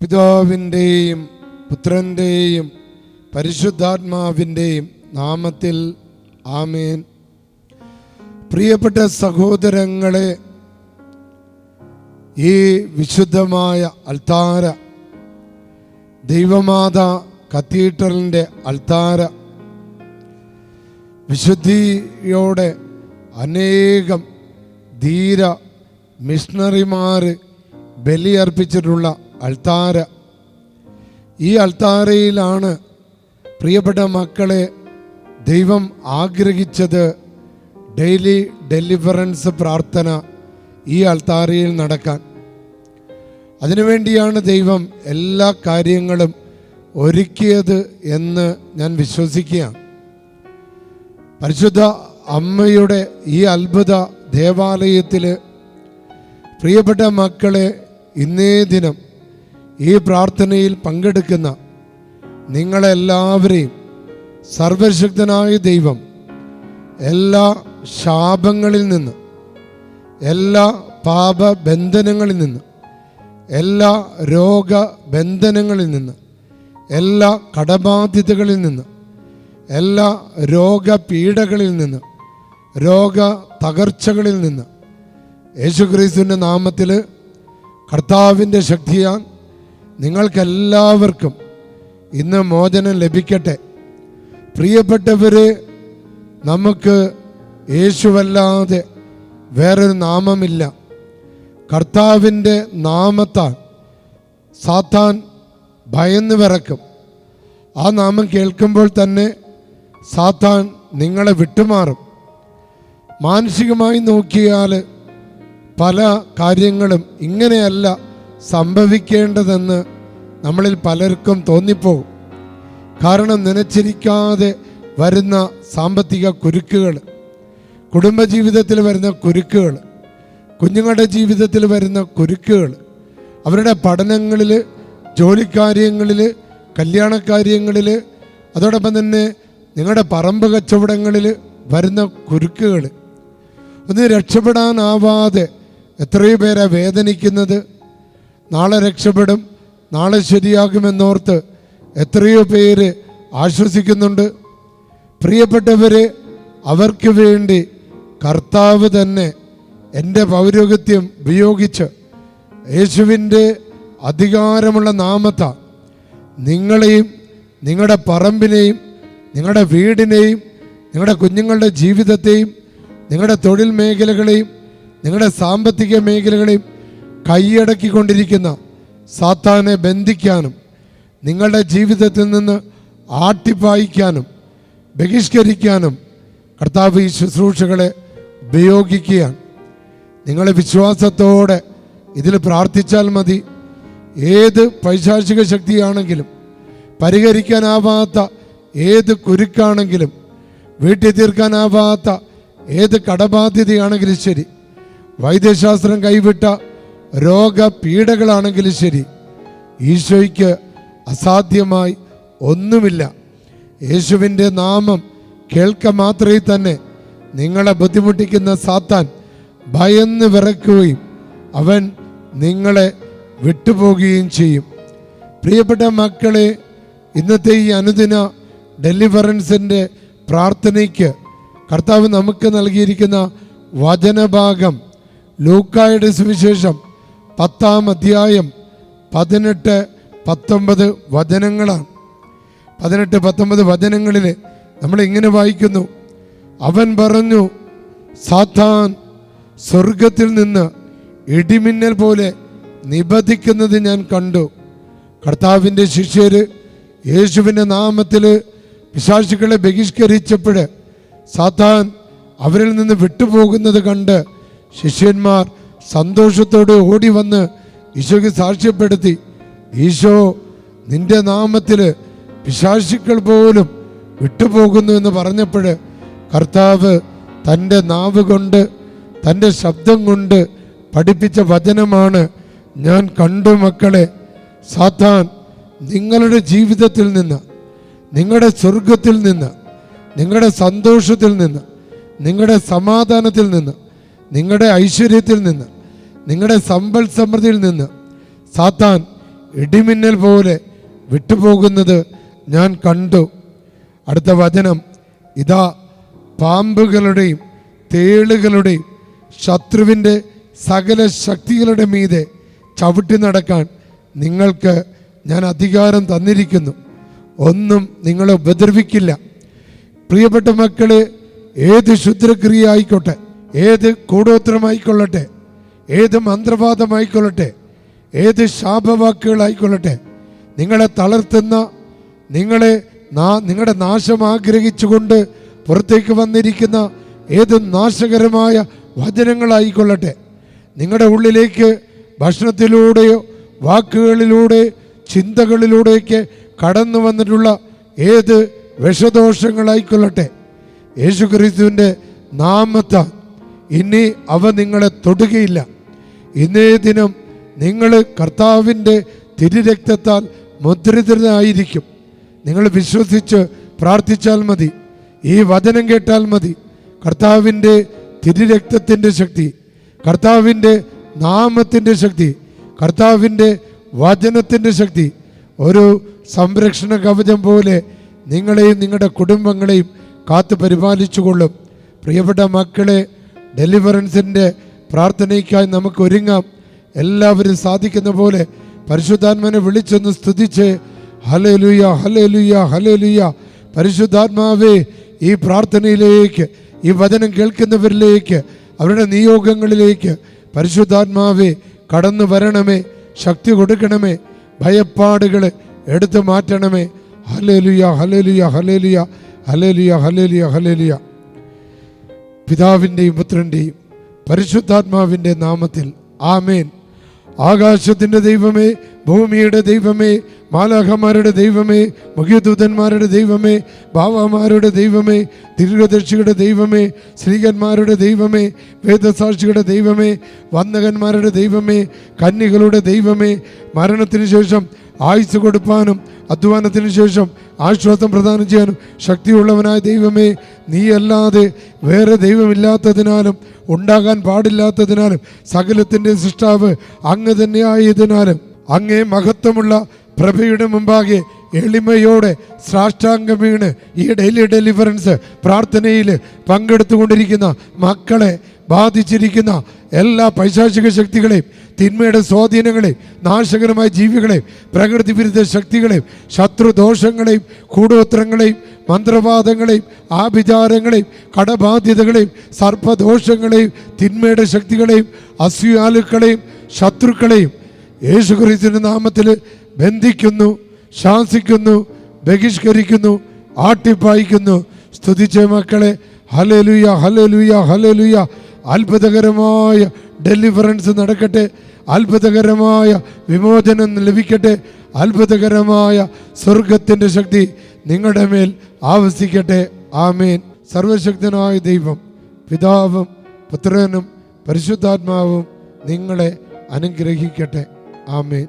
പിതാവിൻ്റെയും പുത്രൻ്റെയും പരിശുദ്ധാത്മാവിൻ്റെയും നാമത്തിൽ ആമേൻ. പ്രിയപ്പെട്ട സഹോദരങ്ങളെ, ഈ വിശുദ്ധമായ അൾത്താര, ദൈവമാതാ കത്തീഡ്രലിൻ്റെ അൾത്താര, വിശുദ്ധിയോടെ അനേകം ധീര മിഷണറിമാർ ബലിയർപ്പിച്ചിട്ടുള്ള അൾത്താര. ഈ അൾത്താരയിലാണ് പ്രിയപ്പെട്ട മക്കളെ ദൈവം ആഗ്രഹിച്ചത് ഡെയിലി ഡെലിവറൻസ് പ്രാർത്ഥന ഈ അൾത്താരയിൽ നടക്കാൻ. അതിനുവേണ്ടിയാണ് ദൈവം എല്ലാ കാര്യങ്ങളും ഒരുക്കിയത് എന്ന് ഞാൻ വിശ്വസിക്കുകയാണ്. പരിശുദ്ധ അമ്മയുടെ ഈ അത്ഭുത ദേവാലയത്തിൽ പ്രിയപ്പെട്ട മക്കളെ, ഇന്നേ ദിനം ഈ പ്രാർത്ഥനയിൽ പങ്കെടുക്കുന്ന നിങ്ങളെല്ലാവരെയും സർവശക്തനായ ദൈവം എല്ലാ ശാപങ്ങളിൽ നിന്ന്, എല്ലാ പാപബന്ധനങ്ങളിൽ നിന്ന്, എല്ലാ രോഗബന്ധനങ്ങളിൽ നിന്ന്, എല്ലാ കടബാധ്യതകളിൽ നിന്ന്, എല്ലാ രോഗപീഠകളിൽ നിന്ന്, രോഗ തകർച്ചകളിൽ നിന്ന് യേശുക്രിസ്തുവിൻ്റെ നാമത്തിൽ കർത്താവിൻ്റെ ശക്തിയാൽ നിങ്ങൾക്കെല്ലാവർക്കും ഇന്ന് മോചനം ലഭിക്കട്ടെ. പ്രിയപ്പെട്ടവരെ, നമുക്ക് യേശുവല്ലാതെ വേറൊരു നാമമില്ല. കർത്താവിൻ്റെ നാമത്താൽ സാത്താൻ ഭയന്ന് വിറക്കും. ആ നാമം കേൾക്കുമ്പോൾ തന്നെ സാത്താൻ നിങ്ങളെ വിട്ടുമാറും. മാനസികമായി നോക്കിയാൽ പല കാര്യങ്ങളും ഇങ്ങനെയല്ല സംഭവിക്കേണ്ടതെന്ന് നമ്മളിൽ പലർക്കും തോന്നിപ്പോകും. കാരണം നനച്ചിരിക്കാതെ വരുന്ന സാമ്പത്തിക കുരുക്കുകൾ, കുടുംബജീവിതത്തിൽ വരുന്ന കുരുക്കുകൾ, കുഞ്ഞുങ്ങളുടെ ജീവിതത്തിൽ വരുന്ന കുരുക്കുകൾ, അവരുടെ പഠനങ്ങളിൽ, ജോലിക്കാര്യങ്ങളിൽ, കല്യാണക്കാര്യങ്ങളിൽ, അതോടൊപ്പം തന്നെ നിങ്ങളുടെ പറമ്പ് കച്ചവടങ്ങളിൽ വരുന്ന കുരുക്കുകൾ, ഒന്ന് രക്ഷപ്പെടാനാവാതെ എത്രയോ പേരെ വേദനിക്കുന്നത്. നാളെ രക്ഷപ്പെടും, നാളെ ശരിയാകുമെന്നോർത്ത് എത്രയോ പേര് ആശ്വസിക്കുന്നുണ്ട്. പ്രിയപ്പെട്ടവരെ, അവർക്ക് വേണ്ടി കർത്താവ് തന്നെ എൻ്റെ പൗരോഹിത്യം ഉപയോഗിച്ച് യേശുവിൻ്റെ അധികാരമുള്ള നാമത്താൽ നിങ്ങളെയും നിങ്ങളുടെ പറമ്പിനെയും നിങ്ങളുടെ വീടിനെയും നിങ്ങളുടെ കുഞ്ഞുങ്ങളുടെ ജീവിതത്തെയും നിങ്ങളുടെ തൊഴിൽ മേഖലകളെയും നിങ്ങളുടെ സാമ്പത്തിക മേഖലകളെയും കൈയടക്കിക്കൊണ്ടിരിക്കുന്ന സാത്താനെ ബന്ധിക്കാനും നിങ്ങളുടെ ജീവിതത്തിൽ നിന്ന് ആട്ടിപ്പായിക്കാനും ബഹിഷ്കരിക്കാനും കർത്താവ് ഈ ശുശ്രൂഷകളെ ഉപയോഗിക്കുകയാണ്. നിങ്ങളെ വിശ്വാസത്തോടെ ഇതിൽ പ്രാർത്ഥിച്ചാൽ മതി. ഏത് പൈശാചിക ശക്തിയാണെങ്കിലും, പരിഹരിക്കാനാവാത്ത ഏത് കുരുക്കാണെങ്കിലും, വീട്ടിൽ തീർക്കാനാവാത്ത ഏത് കടബാധ്യതയാണെങ്കിലും ശരി, വൈദ്യശാസ്ത്രം കൈവിട്ട രോഗപീഠകളാണെങ്കിലും ശരി, ഈശോയ്ക്ക് അസാധ്യമായി ഒന്നുമില്ല. യേശുവിൻ്റെ നാമം കേൾക്ക മാത്രമേ തന്നെ നിങ്ങളെ ബുദ്ധിമുട്ടിക്കുന്ന സാത്താൻ ഭയന്ന് വിറയ്ക്കുകയും അവൻ നിങ്ങളെ വിട്ടുപോകുകയും ചെയ്യും. പ്രിയപ്പെട്ട മക്കളെ, ഇന്നത്തെ ഈ അനുദിന ഡെലിവറൻസിൻ്റെ പ്രാർത്ഥനയ്ക്ക് കർത്താവ് നമുക്ക് നൽകിയിരിക്കുന്ന വചനഭാഗം ലൂക്കായുടെ സുവിശേഷം 10-ാം അധ്യായം 18-19 വചനങ്ങളാണ്. 18-19 വചനങ്ങളിൽ നമ്മൾ ഇങ്ങനെ വായിക്കുന്നു: അവൻ പറഞ്ഞു, സാത്താൻ സ്വർഗത്തിൽ നിന്ന് ഇടിമിന്നൽ പോലെ നിബദിക്കുന്നത് ഞാൻ കണ്ടു. കർത്താവിൻ്റെ ശിഷ്യർ യേശുവിൻ്റെ നാമത്തിൽ പിശാചുക്കളെ ബഹിഷ്കരിച്ചപ്പോൾ സാത്താൻ അവരിൽ നിന്ന് വിട്ടുപോകുന്നത് കണ്ട് ശിഷ്യന്മാർ സന്തോഷത്തോടെ ഓടി വന്ന് ഈശോയ്ക്ക് സാക്ഷ്യപ്പെടുത്തി, ഈശോ, നിന്റെ നാമത്തിൽ പിശാചുക്കൾ പോലും വിട്ടുപോകുന്നു എന്ന് പറഞ്ഞപ്പോൾ കർത്താവ് തൻ്റെ നാവ് കൊണ്ട്, തൻ്റെ ശബ്ദം കൊണ്ട് പഠിപ്പിച്ച വചനമാണ് ഞാൻ കണ്ടു. മക്കളെ, സാത്താൻ നിങ്ങളുടെ ജീവിതത്തിൽ നിന്ന്, നിങ്ങളുടെ സ്വർഗത്തിൽ നിന്ന്, നിങ്ങളുടെ സന്തോഷത്തിൽ നിന്ന്, നിങ്ങളുടെ സമാധാനത്തിൽ നിന്ന്, നിങ്ങളുടെ ഐശ്വര്യത്തിൽ നിന്ന്, നിങ്ങളുടെ സമ്പൽ സമൃദ്ധിയിൽ നിന്ന് സാത്താൻ ഇടിമിന്നൽ പോലെ വിട്ടുപോകുന്നത് ഞാൻ കണ്ടു. അടുത്ത വചനം, ഇതാ പാമ്പുകളുടെയും തേളുകളുടെയും ശത്രുവിൻ്റെ സകല ശക്തികളുടെ മീതെ ചവിട്ടി നടക്കാൻ നിങ്ങൾക്ക് ഞാൻ അധികാരം തന്നിരിക്കുന്നു. ഒന്നും നിങ്ങളെ ഉപദ്രവിക്കില്ല. പ്രിയപ്പെട്ട മക്കളെ, ഏത് ക്ഷുദ്രക്രിയ ആയിക്കോട്ടെ, ഏത് കൂടോത്രമായിക്കൊള്ളട്ടെ, ഏത് മന്ത്രവാദമായിക്കൊള്ളട്ടെ, ഏത് ശാപവാക്കുകളായിക്കൊള്ളട്ടെ, നിങ്ങളെ തളർത്തുന്ന, നിങ്ങളുടെ നാശം ആഗ്രഹിച്ചുകൊണ്ട് പുറത്തേക്ക് വന്നിരിക്കുന്ന ഏത് നാശകരമായ വചനങ്ങളായിക്കൊള്ളട്ടെ, നിങ്ങളുടെ ഉള്ളിലേക്ക് ഭക്ഷണത്തിലൂടെയോ വാക്കുകളിലൂടെ ചിന്തകളിലൂടെയൊക്കെ കടന്നു വന്നിട്ടുള്ള ഏത് വിഷദോഷങ്ങളായിക്കൊള്ളട്ടെ, യേശുക്രിസ്തുവിൻ്റെ നാമത്താൽ ഇനി അവ നിങ്ങളെ തൊടുകയില്ല. ഇന്നേ ദിനം നിങ്ങൾ കർത്താവിൻ്റെ തിരുരക്തത്താൽ മുദ്രിതരായിരിക്കും. നിങ്ങൾ വിശ്വസിച്ച് പ്രാർത്ഥിച്ചാൽ മതി. ഈ വചനം കേട്ടാൽ മതി. കർത്താവിൻ്റെ തിരുരക്തത്തിൻ്റെ ശക്തി, കർത്താവിൻ്റെ നാമത്തിൻ്റെ ശക്തി, കർത്താവിൻ്റെ വചനത്തിൻ്റെ ശക്തി ഒരു സംരക്ഷണ കവചം പോലെ നിങ്ങളെയും നിങ്ങളുടെ കുടുംബങ്ങളെയും കാത്തു പരിപാലിച്ചുകൊള്ളും. പ്രിയപ്പെട്ട മക്കളെ, ഡെലിവറൻസിൻ്റെ പ്രാർത്ഥനയ്ക്കായി നമുക്ക് ഒരുങ്ങാം. എല്ലാവരും സാധിക്കുന്ന പോലെ പരിശുദ്ധാത്മാവിനെ വിളിച്ചൊന്ന് സ്തുതിച്ച് ഹല്ലേലൂയ ഹല്ലേലൂയ ഹല്ലേലൂയ. പരിശുദ്ധാത്മാവേ, ഈ പ്രാർത്ഥനയിലേക്ക്, ഈ വചനം കേൾക്കുന്നവരിലേക്ക്, അവരുടെ നിയോഗങ്ങളിലേക്ക് പരിശുദ്ധാത്മാവേ കടന്നു വരണമേ. ശക്തി കൊടുക്കണമേ. ഭയപ്പാടുകൾ എടുത്തു മാറ്റണമേ. Hallelujah hallelujah hallelujah hallelujah hallelujah hallelujah. പിതാവിൻ്റെയും പുത്രൻ്റെയും പരിശുദ്ധാത്മാവിൻ്റെ നാമത്തിൽ ആമേൻ. ആകാശത്തിൻ്റെ ദൈവമേ, ഭൂമിയുടെ ദൈവമേ, മാലാഖമാരുടെ ദൈവമേ, മുഖ്യദൂതന്മാരുടെ ദൈവമേ, ബാവാമാരുടെ ദൈവമേ, ദീർഘദർശിയുടെ ദൈവമേ, സ്ത്രീകന്മാരുടെ ദൈവമേ, വേദസാക്ഷിയുടെ ദൈവമേ, വന്ദകന്മാരുടെ ദൈവമേ, കന്യകളുടെ ദൈവമേ, മരണത്തിന് ശേഷം ആയുസ് കൊടുപ്പാനും അധ്വാനത്തിന് ശേഷം ആശ്വാസം പ്രദാനം ചെയ്യാനും ശക്തിയുള്ളവനായ ദൈവമേ, നീയല്ലാതെ വേറെ ദൈവമില്ലാത്തതിനാലും ഉണ്ടാകാൻ പാടില്ലാത്തതിനാലും സകലത്തിൻ്റെ സൃഷ്ടാവ് അങ്ങ് തന്നെയായതിനാലും അങ്ങേ മഹത്വമുള്ള പ്രഭയുടെ മുമ്പാകെ എളിമയോടെ സാഷ്ടാംഗം വീണ് ഈ ഡെയിലി ഡെലിവറൻസ് പ്രാർത്ഥനയിൽ പങ്കെടുത്തുകൊണ്ടിരിക്കുന്ന മക്കളെ ബാധിച്ചിരിക്കുന്ന എല്ലാ പൈശാചിക ശക്തികളെയും, തിന്മയുടെ സ്വാധീനങ്ങളെയും, നാശകരമായ ജീവികളെയും, പ്രകൃതി വിരുദ്ധ ശക്തികളെയും, ശത്രുദോഷങ്ങളെയും, കൂടോത്രങ്ങളെയും, മന്ത്രവാദങ്ങളെയും, ആഭിചാരങ്ങളെയും, കടബാധ്യതകളെയും, സർപ്പദോഷങ്ങളെയും, തിന്മയുടെ ശക്തികളെയും, അസൂയാലുക്കളെയും, ശത്രുക്കളെയും യേശുക്രിസ്തുവിന്റെ നാമത്തിൽ ബന്ധിക്കുന്നു, ശാസിക്കുന്നു, ബഹിഷ്കരിക്കുന്നു, ആട്ടിപ്പായിക്കുന്നു. സ്തുതിച്ച മക്കളെ, ഹല്ലേലൂയ ഹല്ലേലൂയ ഹല്ലേലൂയ. അത്ഭുതകരമായ ഡെലിവറൻസ് നടക്കട്ടെ, അത്ഭുതകരമായ വിമോചനം ലഭിക്കട്ടെ, അത്ഭുതകരമായ സ്വർഗത്തിൻ്റെ ശക്തി നിങ്ങളുടെ മേൽ ആവസിക്കട്ടെ. ആമേൻ. സർവശക്തനായ ദൈവം പിതാവും പുത്രനും പരിശുദ്ധാത്മാവും നിങ്ങളെ അനുഗ്രഹിക്കട്ടെ. ആമേൻ.